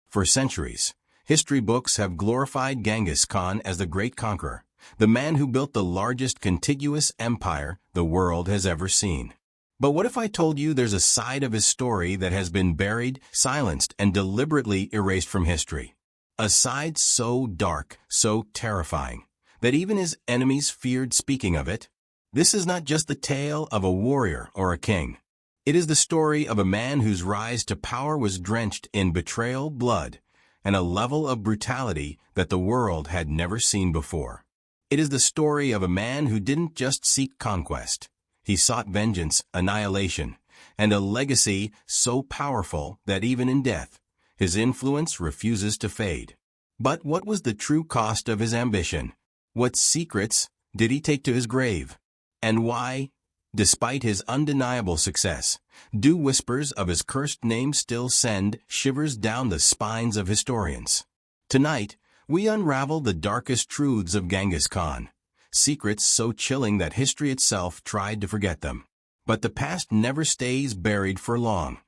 For centuries, history books have glorified Genghis Khan as the great conqueror, the man who built the largest contiguous empire the world has ever seen. But what if I told you there's a side of his story that has been buried, silenced, and deliberately erased from history? A side so dark, so terrifying, that even his enemies feared speaking of it? This is not just the tale of a warrior or a king. It is the story of a man whose rise to power was drenched in betrayal, blood, and a level of brutality that the world had never seen before. It is the story of a man who didn't just seek conquest. He sought vengeance, annihilation, and a legacy so powerful that even in death, his influence refuses to fade. But what was the true cost of his ambition? What secrets did he take to his grave? And why, despite his undeniable success, do whispers of his cursed name still send shivers down the spines of historians? Tonight, we unravel the darkest truths of Genghis Khan, secrets so chilling that history itself tried to forget them. But the past never stays buried for long.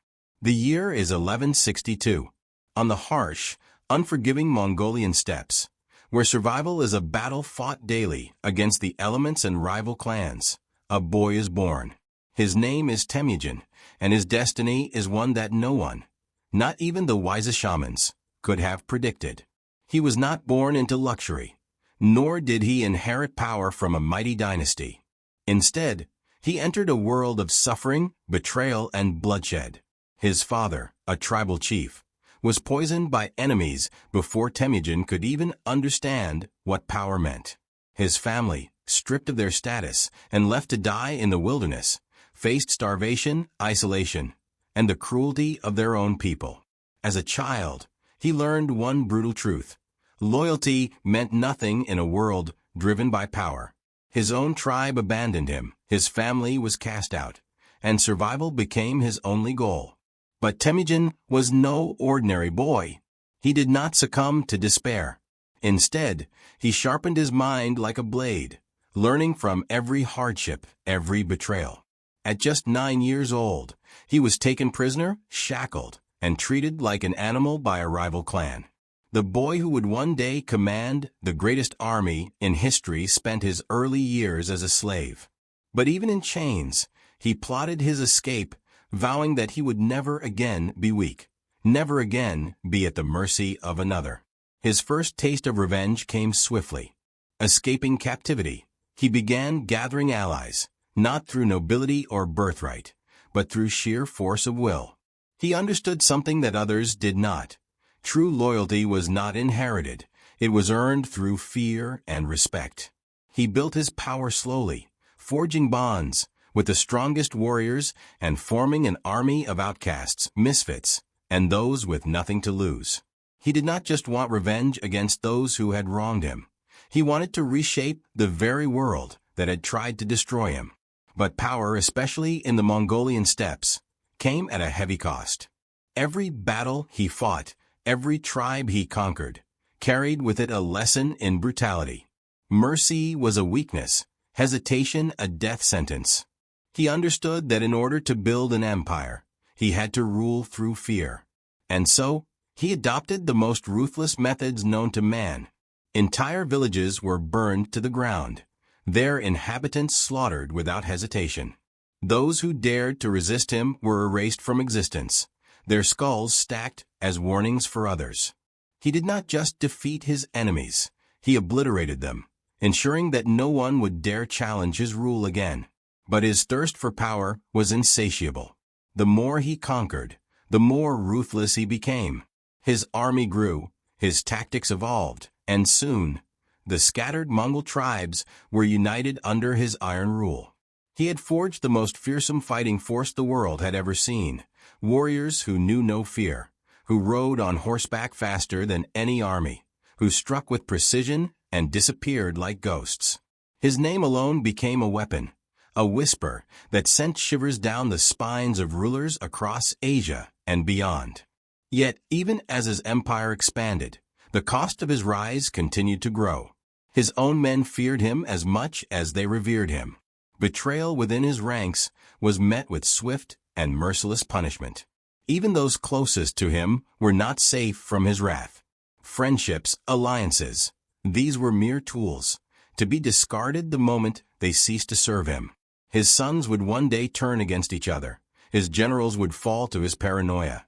The year is 1162. On the harsh, unforgiving Mongolian steppes, where survival is a battle fought daily against the elements and rival clans, a boy is born. His name is Temujin, and his destiny is one that no one, not even the wisest shamans, could have predicted. He was not born into luxury, nor did he inherit power from a mighty dynasty. Instead, he entered a world of suffering, betrayal, and bloodshed. His father, a tribal chief, was poisoned by enemies before Temujin could even understand what power meant. His family, stripped of their status and left to die in the wilderness, faced starvation, isolation, and the cruelty of their own people. As a child, he learned one brutal truth: loyalty meant nothing in a world driven by power. His own tribe abandoned him, his family was cast out, and survival became his only goal. But Temujin was no ordinary boy. He did not succumb to despair. Instead, he sharpened his mind like a blade, learning from every hardship, every betrayal. At just 9 years old, he was taken prisoner, shackled, and treated like an animal by a rival clan. The boy who would one day command the greatest army in history spent his early years as a slave. But even in chains, he plotted his escape, vowing that he would never again be weak, never again be at the mercy of another. His first taste of revenge came swiftly. Escaping captivity, he began gathering allies, not through nobility or birthright, but through sheer force of will. He understood something that others did not. True loyalty was not inherited. It was earned through fear and respect. He built his power slowly, forging bonds with the strongest warriors and forming an army of outcasts, misfits, and those with nothing to lose. He did not just want revenge against those who had wronged him. He wanted to reshape the very world that had tried to destroy him. But power, especially in the Mongolian steppes, came at a heavy cost. Every battle he fought, every tribe he conquered, carried with it a lesson in brutality. Mercy was a weakness, hesitation a death sentence. He understood that in order to build an empire, he had to rule through fear. And so, he adopted the most ruthless methods known to man. Entire villages were burned to the ground, their inhabitants slaughtered without hesitation. Those who dared to resist him were erased from existence, their skulls stacked as warnings for others. He did not just defeat his enemies, he obliterated them, ensuring that no one would dare challenge his rule again. But his thirst for power was insatiable. The more he conquered, the more ruthless he became. His army grew, his tactics evolved, and soon, the scattered Mongol tribes were united under his iron rule. He had forged the most fearsome fighting force the world had ever seen, warriors who knew no fear, who rode on horseback faster than any army, who struck with precision and disappeared like ghosts. His name alone became a weapon, a whisper that sent shivers down the spines of rulers across Asia and beyond. Yet, even as his empire expanded, the cost of his rise continued to grow. His own men feared him as much as they revered him. Betrayal within his ranks was met with swift and merciless punishment. Even those closest to him were not safe from his wrath. Friendships, alliances, these were mere tools, to be discarded the moment they ceased to serve him. His sons would one day turn against each other, his generals would fall to his paranoia,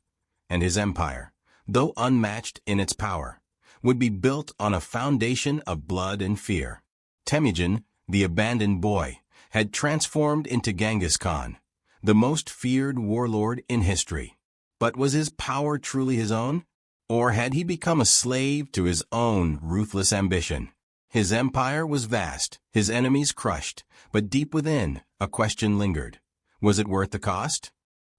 and his empire, though unmatched in its power, would be built on a foundation of blood and fear. Temujin, the abandoned boy, had transformed into Genghis Khan, the most feared warlord in history. But was his power truly his own? Or had he become a slave to his own ruthless ambition? His empire was vast, his enemies crushed, but deep within, a question lingered. Was it worth the cost?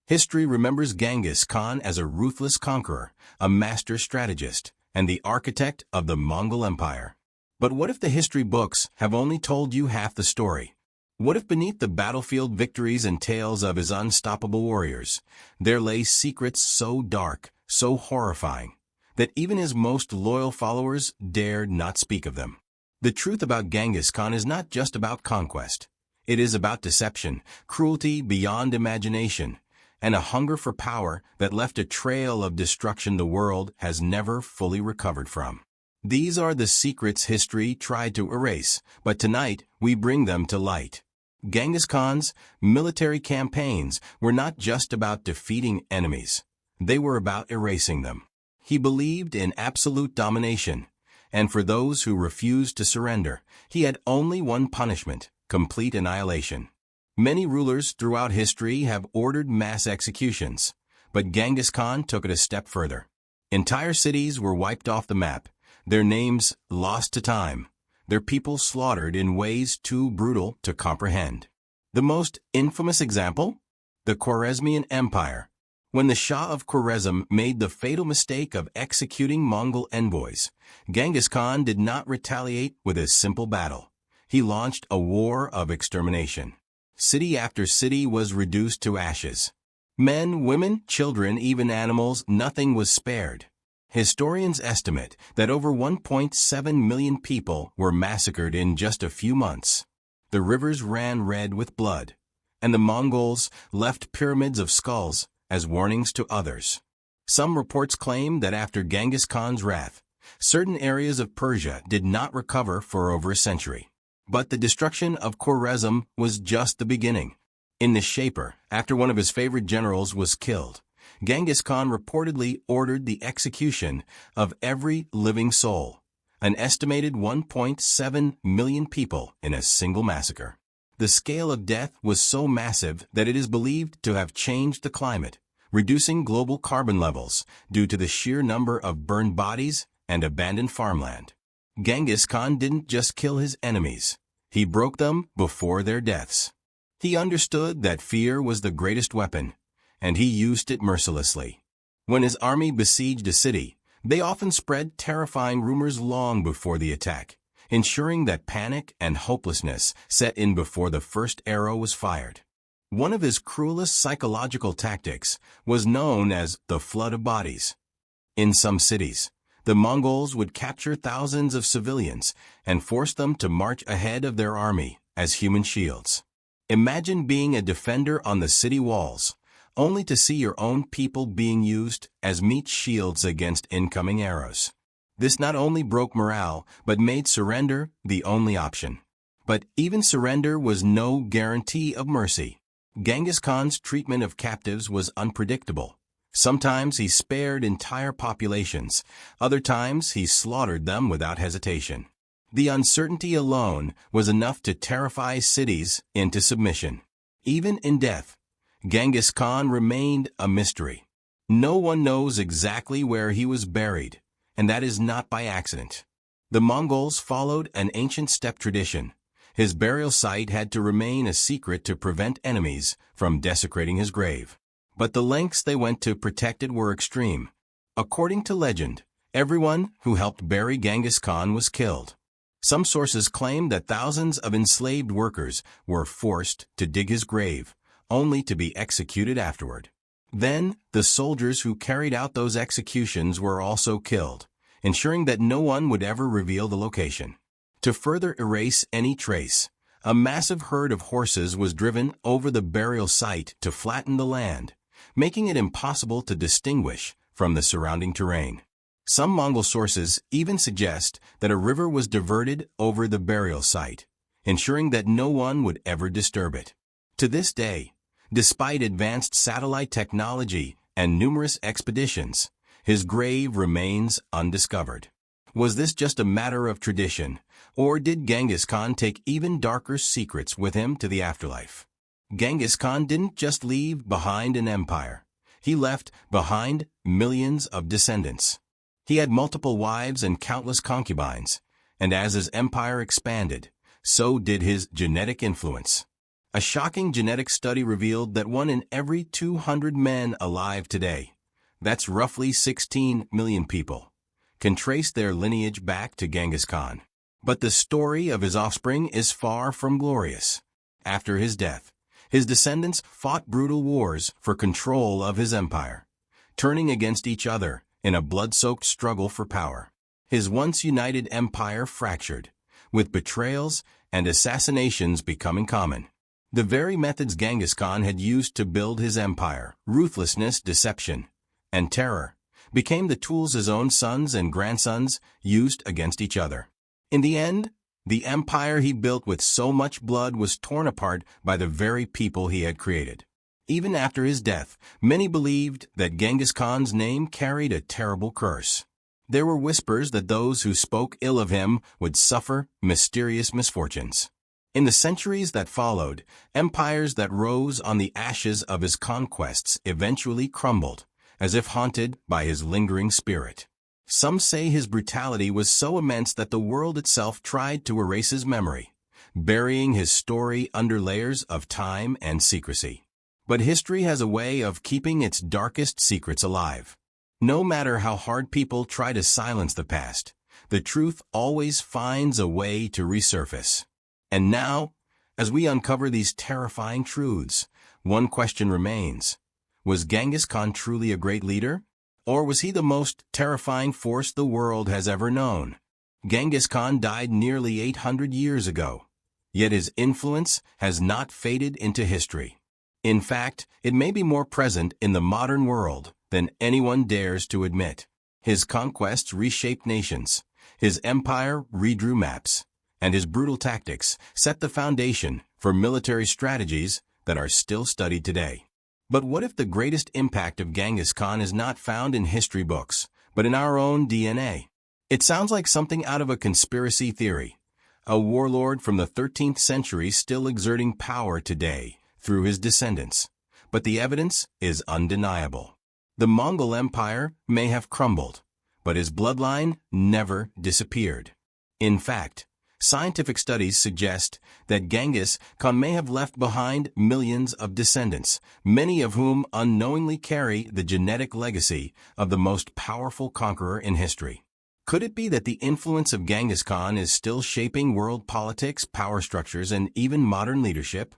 History remembers Genghis Khan as a ruthless conqueror, a master strategist, and the architect of the Mongol Empire. But what if the history books have only told you half the story? What if beneath the battlefield victories and tales of his unstoppable warriors, there lay secrets so dark, so horrifying, that even his most loyal followers dared not speak of them? The truth about Genghis Khan is not just about conquest. It is about deception, cruelty beyond imagination, and a hunger for power that left a trail of destruction the world has never fully recovered from. These are the secrets history tried to erase, but tonight we bring them to light. Genghis Khan's military campaigns were not just about defeating enemies. They were about erasing them. He believed in absolute domination, and for those who refused to surrender, he had only one punishment: complete annihilation. Many rulers throughout history have ordered mass executions, but Genghis Khan took it a step further. Entire cities were wiped off the map, their names lost to time, their people slaughtered in ways too brutal to comprehend. The most infamous example? The Khwarezmian Empire. When the Shah of Khwarezm made the fatal mistake of executing Mongol envoys, Genghis Khan did not retaliate with a simple battle. He launched a war of extermination. City after city was reduced to ashes. Men, women, children, even animals, nothing was spared. Historians estimate that over 1.7 million people were massacred in just a few months. The rivers ran red with blood, and the Mongols left pyramids of skulls as warnings to others. Some reports claim that after Genghis Khan's wrath, certain areas of Persia did not recover for over a century. But the destruction of Khwarezm was just the beginning. In Nishapur, after one of his favorite generals was killed, Genghis Khan reportedly ordered the execution of every living soul, an estimated 1.7 million people in a single massacre. The scale of death was so massive that it is believed to have changed the climate, reducing global carbon levels due to the sheer number of burned bodies and abandoned farmland. Genghis Khan didn't just kill his enemies, he broke them before their deaths. He understood that fear was the greatest weapon, and he used it mercilessly. When his army besieged a city, they often spread terrifying rumors long before the attack, ensuring that panic and hopelessness set in before the first arrow was fired. One of his cruelest psychological tactics was known as the flood of bodies. In some cities, the Mongols would capture thousands of civilians and force them to march ahead of their army as human shields. Imagine being a defender on the city walls, only to see your own people being used as meat shields against incoming arrows. This not only broke morale, but made surrender the only option. But even surrender was no guarantee of mercy. Genghis Khan's treatment of captives was unpredictable. Sometimes he spared entire populations, other times he slaughtered them without hesitation. The uncertainty alone was enough to terrify cities into submission. Even in death, Genghis Khan remained a mystery. No one knows exactly where he was buried, and that is not by accident. The Mongols followed an ancient steppe tradition. His burial site had to remain a secret to prevent enemies from desecrating his grave. But the lengths they went to protect it were extreme. According to legend, everyone who helped bury Genghis Khan was killed. Some sources claim that thousands of enslaved workers were forced to dig his grave, only to be executed afterward. Then, the soldiers who carried out those executions were also killed, ensuring that no one would ever reveal the location. To further erase any trace, a massive herd of horses was driven over the burial site to flatten the land, making it impossible to distinguish from the surrounding terrain. Some Mongol sources even suggest that a river was diverted over the burial site, ensuring that no one would ever disturb it. To this day, despite advanced satellite technology and numerous expeditions, his grave remains undiscovered. Was this just a matter of tradition, or did Genghis Khan take even darker secrets with him to the afterlife? Genghis Khan didn't just leave behind an empire. He left behind millions of descendants. He had multiple wives and countless concubines, and as his empire expanded, so did his genetic influence. A shocking genetic study revealed that 1 in every 200 men alive today, that's roughly 16 million people, can trace their lineage back to Genghis Khan. But the story of his offspring is far from glorious. After his death, his descendants fought brutal wars for control of his empire, turning against each other in a blood-soaked struggle for power. His once united empire fractured, with betrayals and assassinations becoming common. The very methods Genghis Khan had used to build his empire, ruthlessness, deception, and terror, became the tools his own sons and grandsons used against each other. In the end, the empire he built with so much blood was torn apart by the very people he had created. Even after his death, many believed that Genghis Khan's name carried a terrible curse. There were whispers that those who spoke ill of him would suffer mysterious misfortunes. In the centuries that followed, empires that rose on the ashes of his conquests eventually crumbled, as if haunted by his lingering spirit. Some say his brutality was so immense that the world itself tried to erase his memory, burying his story under layers of time and secrecy. But history has a way of keeping its darkest secrets alive. No matter how hard people try to silence the past, the truth always finds a way to resurface. And now, as we uncover these terrifying truths, one question remains. Was Genghis Khan truly a great leader? Or was he the most terrifying force the world has ever known? Genghis Khan died nearly 800 years ago, yet his influence has not faded into history. In fact, it may be more present in the modern world than anyone dares to admit. His conquests reshaped nations, his empire redrew maps, and his brutal tactics set the foundation for military strategies that are still studied today. But what if the greatest impact of Genghis Khan is not found in history books, but in our own DNA? It sounds like something out of a conspiracy theory. A warlord from the 13th century still exerting power today through his descendants. But the evidence is undeniable. The Mongol Empire may have crumbled, but his bloodline never disappeared. In fact, scientific studies suggest that Genghis Khan may have left behind millions of descendants, many of whom unknowingly carry the genetic legacy of the most powerful conqueror in history. Could it be that the influence of Genghis Khan is still shaping world politics, power structures, and even modern leadership?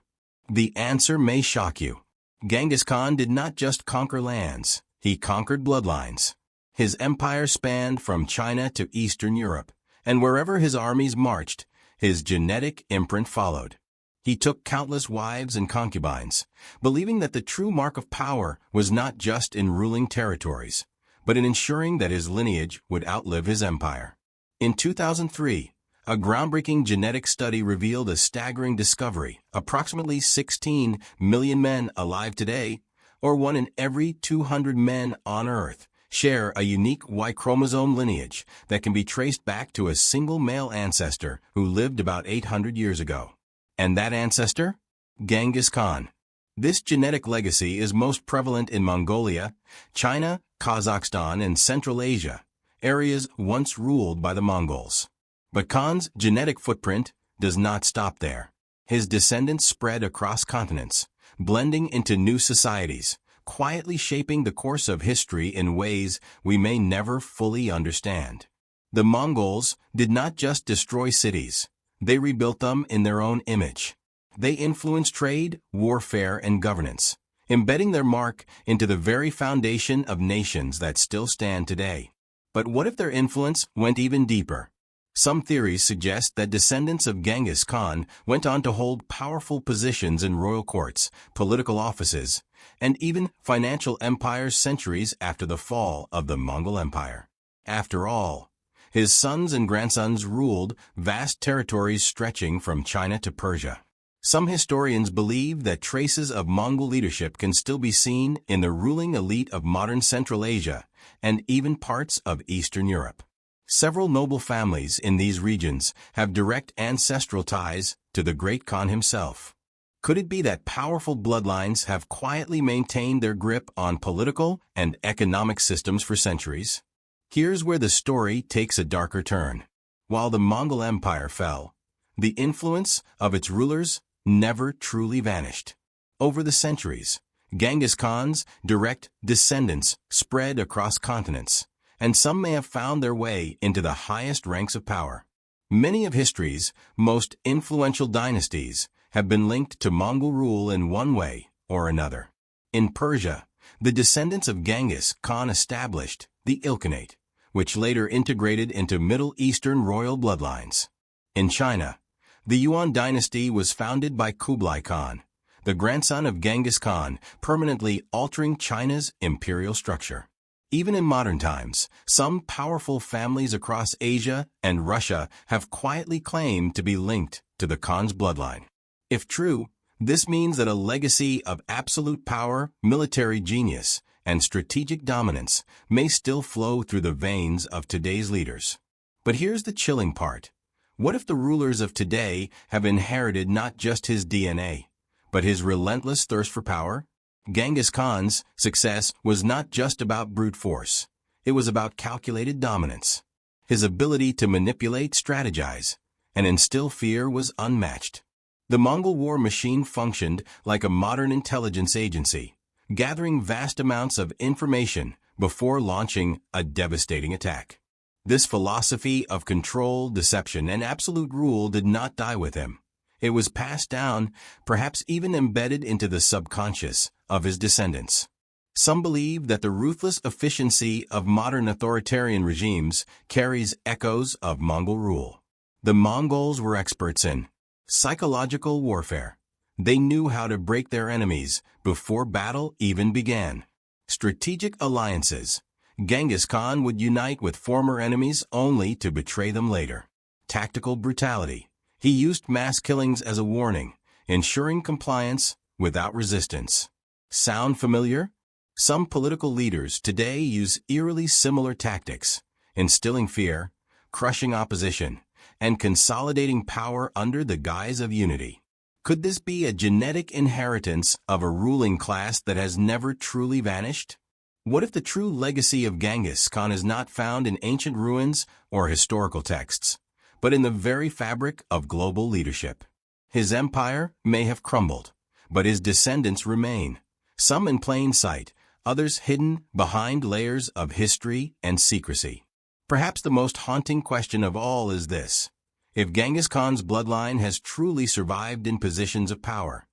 The answer may shock you. Genghis Khan did not just conquer lands, he conquered bloodlines. His empire spanned from China to Eastern Europe, and wherever his armies marched, his genetic imprint followed. He took countless wives and concubines, believing that the true mark of power was not just in ruling territories, but in ensuring that his lineage would outlive his empire. In 2003, a groundbreaking genetic study revealed a staggering discovery. Approximately 16 million men alive today, or 1 in every 200 men on Earth, share a unique Y chromosome lineage that can be traced back to a single male ancestor who lived about 800 years ago. And that ancestor? Genghis Khan. This genetic legacy is most prevalent in Mongolia, China, Kazakhstan, and Central Asia, areas once ruled by the Mongols. But Khan's genetic footprint does not stop there. His descendants spread across continents, blending into new societies, quietly shaping the course of history in ways we may never fully understand. The Mongols did not just destroy cities, they rebuilt them in their own image. They influenced trade, warfare, and governance, embedding their mark into the very foundation of nations that still stand today. But what if their influence went even deeper? Some theories suggest that descendants of Genghis Khan went on to hold powerful positions in royal courts, political offices, and even financial empires centuries after the fall of the Mongol Empire. After all, his sons and grandsons ruled vast territories stretching from China to Persia. Some historians believe that traces of Mongol leadership can still be seen in the ruling elite of modern Central Asia and even parts of Eastern Europe. Several noble families in these regions have direct ancestral ties to the Great Khan himself. Could it be that powerful bloodlines have quietly maintained their grip on political and economic systems for centuries? Here's where the story takes a darker turn. While the Mongol Empire fell, the influence of its rulers never truly vanished. Over the centuries, Genghis Khan's direct descendants spread across continents, and some may have found their way into the highest ranks of power. Many of history's most influential dynasties have been linked to Mongol rule in one way or another. In Persia, the descendants of Genghis Khan established the Ilkhanate, which later integrated into Middle Eastern royal bloodlines. In China, the Yuan dynasty was founded by Kublai Khan, the grandson of Genghis Khan, permanently altering China's imperial structure. Even in modern times, some powerful families across Asia and Russia have quietly claimed to be linked to the Khan's bloodline. If true, this means that a legacy of absolute power, military genius, and strategic dominance may still flow through the veins of today's leaders. But here's the chilling part. What if the rulers of today have inherited not just his DNA, but his relentless thirst for power? Genghis Khan's success was not just about brute force. It was about calculated dominance. His ability to manipulate, strategize, and instill fear was unmatched. The Mongol war machine functioned like a modern intelligence agency, gathering vast amounts of information before launching a devastating attack. This philosophy of control, deception, and absolute rule did not die with him. It was passed down, perhaps even embedded into the subconscious of his descendants. Some believe that the ruthless efficiency of modern authoritarian regimes carries echoes of Mongol rule. The Mongols were experts in psychological warfare. They knew how to break their enemies before battle even began. Strategic alliances. Genghis Khan would unite with former enemies only to betray them later. Tactical brutality. He used mass killings as a warning, ensuring compliance without resistance. Sound familiar? Some political leaders today use eerily similar tactics, instilling fear, crushing opposition, and consolidating power under the guise of unity. Could this be a genetic inheritance of a ruling class that has never truly vanished? What if the true legacy of Genghis Khan is not found in ancient ruins or historical texts, but in the very fabric of global leadership? His empire may have crumbled, but his descendants remain, some in plain sight, others hidden behind layers of history and secrecy. Perhaps the most haunting question of all is this: if Genghis Khan's bloodline has truly survived in positions of power,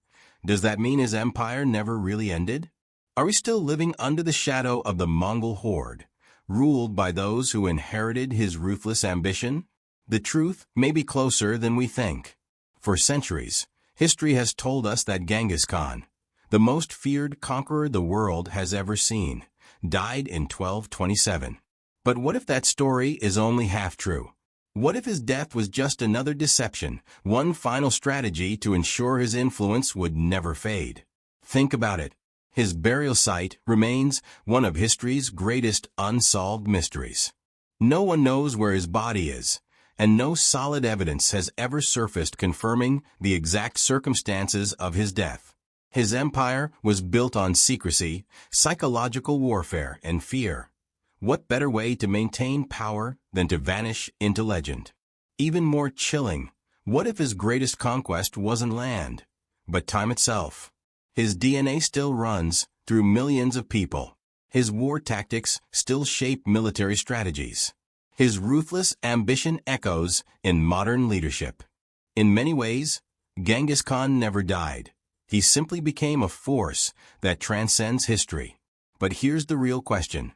does that mean his empire never really ended? Are we still living under the shadow of the Mongol horde, ruled by those who inherited his ruthless ambition? The truth may be closer than we think. For centuries, history has told us that Genghis Khan, the most feared conqueror the world has ever seen, died in 1227. But what if that story is only half true? What if his death was just another deception, one final strategy to ensure his influence would never fade? Think about it. His burial site remains one of history's greatest unsolved mysteries. No one knows where his body is, and no solid evidence has ever surfaced confirming the exact circumstances of his death. His empire was built on secrecy, psychological warfare, and fear. What better way to maintain power than to vanish into legend? Even more chilling, what if his greatest conquest wasn't land, but time itself? His DNA still runs through millions of people. His war tactics still shape military strategies. His ruthless ambition echoes in modern leadership. In many ways, Genghis Khan never died. He simply became a force that transcends history. But here's the real question.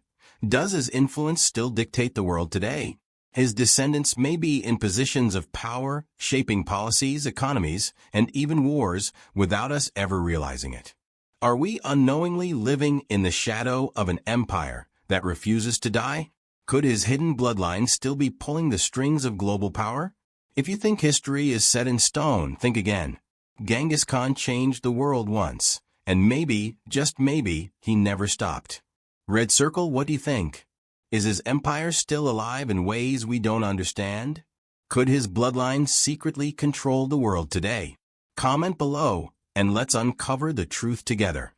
Does his influence still dictate the world today? His descendants may be in positions of power, shaping policies, economies, and even wars without us ever realizing it. Are we unknowingly living in the shadow of an empire that refuses to die? Could his hidden bloodline still be pulling the strings of global power? If you think history is set in stone, think again. Genghis Khan changed the world once, and maybe, just maybe, he never stopped. Red Circle, what do you think? Is his empire still alive in ways we don't understand? Could his bloodline secretly control the world today? Comment below, and let's uncover the truth together.